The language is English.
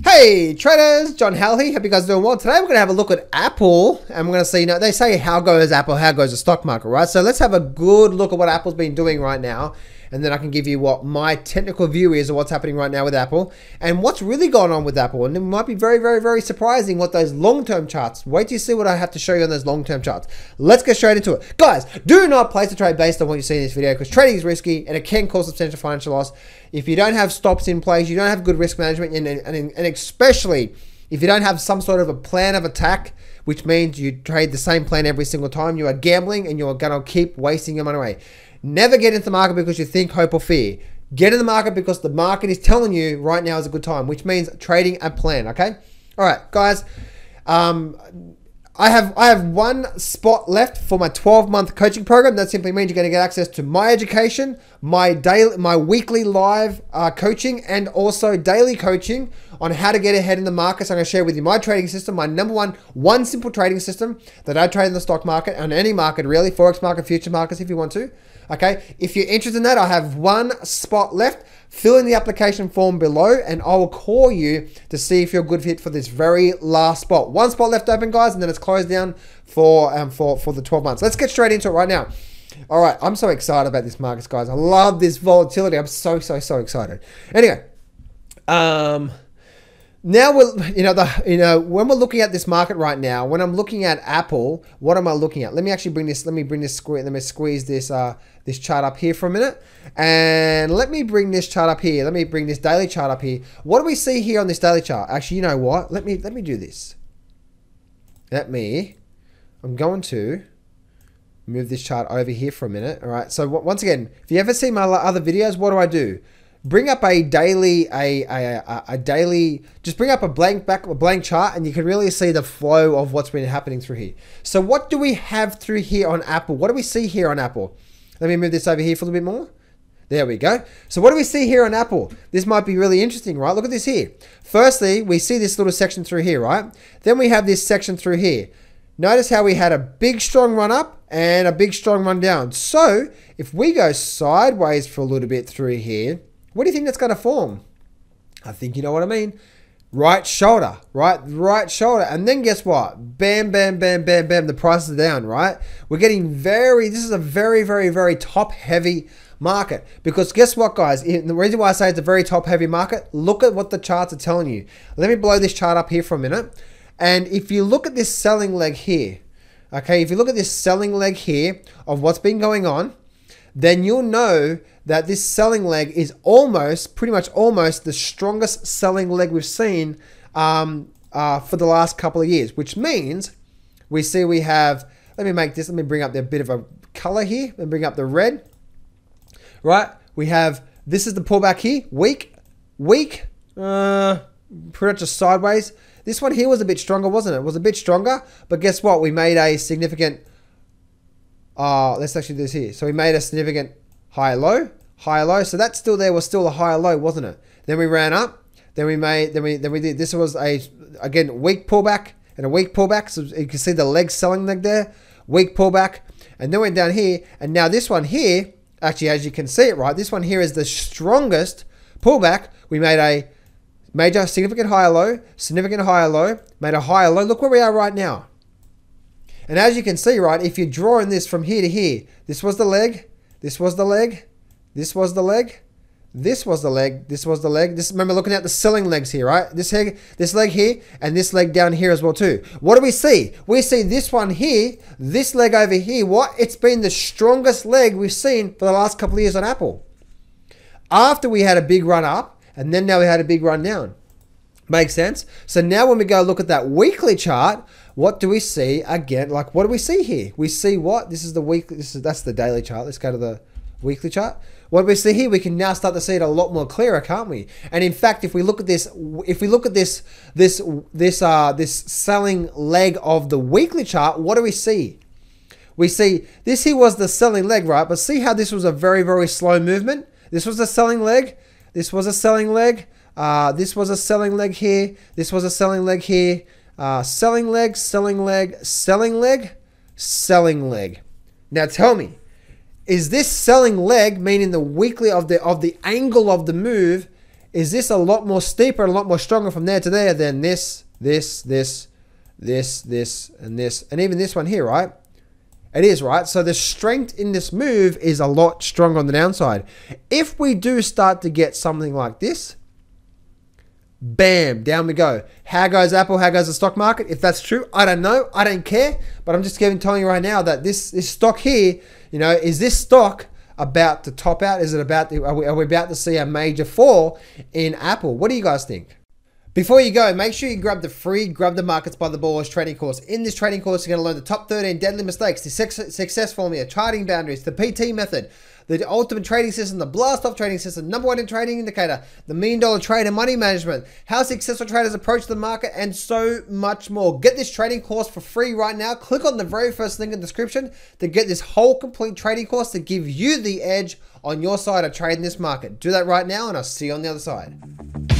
Hey traders, John Hall here. Hope you guys are doing well. Today we're going to have a look at Apple and we're going to see, they say how goes Apple, how goes the stock market, right? So let's have a good look at what Apple's been doing right now, and then I can give you what my technical view is of what's happening right now with Apple and what's really going on with Apple. And it might be very, very, very surprising what those long-term charts, wait till you see what I have to show you on those long-term charts. Let's get straight into it. Guys, do not place a trade based on what you see in this video because trading is risky and it can cause substantial financial loss. If you don't have stops in place, you don't have good risk management, and especially if you don't have some sort of a plan of attack, which means you trade the same plan every single time, you are gambling and you're going to keep wasting your money away. Never get into the market because you think, hope, or fear. Get in the market because the market is telling you right now is a good time, which means trading a plan, okay? All right, guys. I have one spot left for my 12-month coaching program. That simply means you're going to get access to my education, my weekly live coaching, and also daily coaching on how to get ahead in the market. So I'm going to share with you my trading system, my number one simple trading system that I trade in the stock market and any market really, forex market, future markets if you want to. Okay, if you're interested in that, I have one spot left. Fill in the application form below and I will call you to see if you're a good fit for this very last spot. One spot left open, guys, and then it's closed down for the 12 months. Let's get straight into it right now. All right, I'm so excited about this markets, guys. I love this volatility. I'm so excited. Anyway, now when we're looking at this market right now, when I'm looking at Apple, what am I looking at? Let me squeeze this this chart up here for a minute, and let me bring this chart up here. Let me bring this daily chart up here. What do we see here on this daily chart? Actually, you know what? Let me do this. I'm going to move this chart over here for a minute. All right. So once again, if you ever see my other videos, what do? Bring up a daily, just bring up a blank chart and you can really see the flow of what's been happening through here. So what do we have through here on Apple? What do we see here on Apple? Let me move this over here for a little bit more. There we go. So what do we see here on Apple? This might be really interesting, right? Look at this here. Firstly, we see this little section through here, right? Then we have this section through here. Notice how we had a big strong run up and a big strong run down. So if we go sideways for a little bit through here, what do you think that's going to form? I think you know what I mean. Right shoulder, right? Right shoulder. And then guess what? Bam, bam, bam, bam, bam. The prices are down, right? We're getting this is a very, very, very top heavy market. Because guess what, guys? The reason why I say it's a very top heavy market, look at what the charts are telling you. Let me blow this chart up here for a minute. And if you look at this selling leg here, okay, if you look at this selling leg here of what's been going on, then you'll know that this selling leg is pretty much almost the strongest selling leg we've seen for the last couple of years, which means we have, let me bring up a bit of a color here, let me bring up the red, right? We have, this is the pullback here, weak, pretty much just sideways. This one here was a bit stronger, wasn't it? It was a bit stronger, but guess what? We made a significant, let's actually do this here. So we made a significant high low. So that still there was still a higher low, wasn't it? Then we ran up. Then we did. This was again weak pullback and a weak pullback. So you can see the leg selling leg there, weak pullback, and then went down here. And now this one here, actually, as you can see it, right? This one here is the strongest pullback. We made a major significant higher low, made a higher low. Look where we are right now. And as you can see, right, if you're drawing this from here to here, this was the leg, this was the leg, this was the leg, this was the leg, this was the leg. Remember looking at the selling legs here, right? This leg here, and this leg down here as well too. What do we see? We see this one here, this leg over here. What? It's been the strongest leg we've seen for the last couple of years on Apple. After we had a big run up, and then now we had a big run down. Makes sense? So now when we go look at that weekly chart, what do we see again? Like, what do we see here? We see what? This is the weekly, that's the daily chart. Let's go to the weekly chart. What do we see here? We can now start to see it a lot more clearer, can't we? And in fact, if we look at this, this selling leg of the weekly chart, what do we see? We see this here was the selling leg, right? But see how this was a very, very slow movement? This was a selling leg. This was a selling leg. This was a selling leg here. This was a selling leg here. Selling leg, selling leg, selling leg, selling leg. Now tell me, is this selling leg, meaning the weekly of the angle of the move, is this a lot more steeper and a lot more stronger from there to there than this, and even this one here, right? It is, right? So the strength in this move is a lot stronger on the downside. If we do start to get something like this, bam, down we go. How goes Apple? How goes the stock market? If that's true, I don't know. I don't care. But I'm just telling you right now that this stock here, you know, is this stock about to top out? Is it about to, are we about to see a major fall in Apple? What do you guys think? Before you go, make sure you grab the free Grab the Markets by the Balls training course. In this training course, you're going to learn the top 13 deadly mistakes, the success formula, charting boundaries, the PT method, the ultimate trading system, the blast off trading system, #1 in trading indicator, the $1 million trade and money management, how successful traders approach the market, and so much more. Get this training course for free right now. Click on the very first link in the description to get this whole complete trading course to give you the edge on your side of trading this market. Do that right now, and I'll see you on the other side.